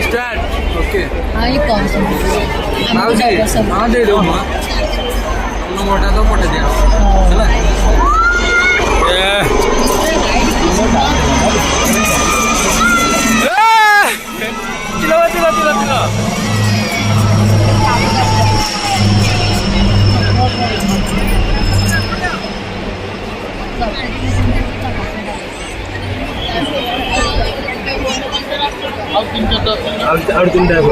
start okay हाँ ये कौन सा हाँ दे दो मोटा तो मोटा दिया चला चिल्ला चिल्ला चिल्ला चिल्ला और तीन टाइप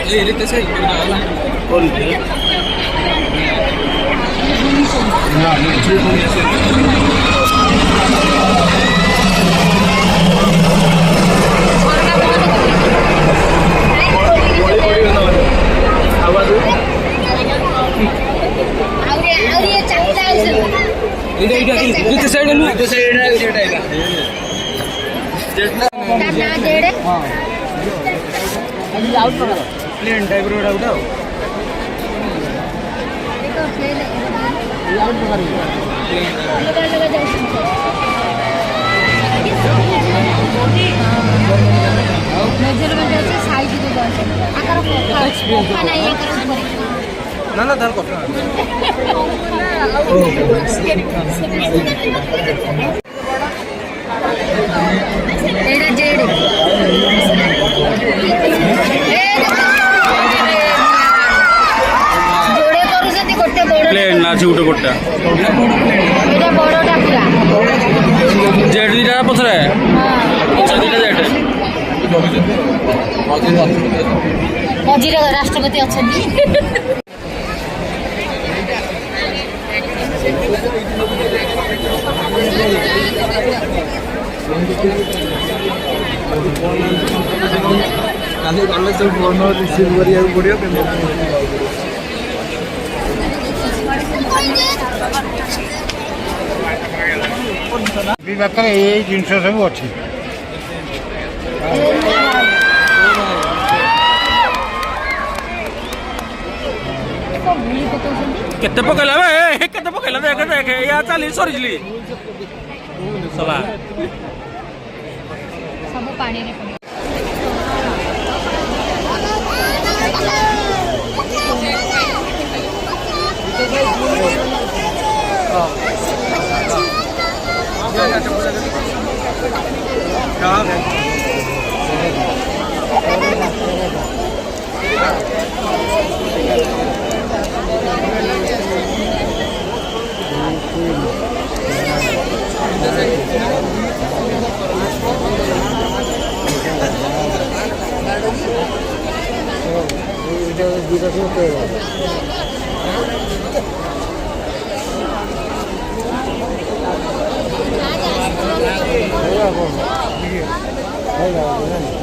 ये कैसे और इधर साइड नु इधर साइड है इधर टाइप ना जेड़े हां अभी आउट करो प्लेन टाइप रोड आउट आओ देखो प्लेन ये आउट कर लगा जाओ मेजरमेंट আছে সাইজ দিতে আছে আকার কোফা নাই আকার উপরে না না ধান কোফা এইটা জেড জোড়ে করুছন্তি গোটে বড় প্লেন না ছোট গোটে এটা বড়টা পুরা জেড দিটা পছরে পছরে দিটা জেড মজিরা রাষ্ট্রপতি অছন্তি काली गले सब फोन रिसीव करिया पड़ियो केने भी बातरे ए जिंस सब अछि केते पकला बे केते पकला देख देख या चाली सरिजली सला सब पानी रे Hey,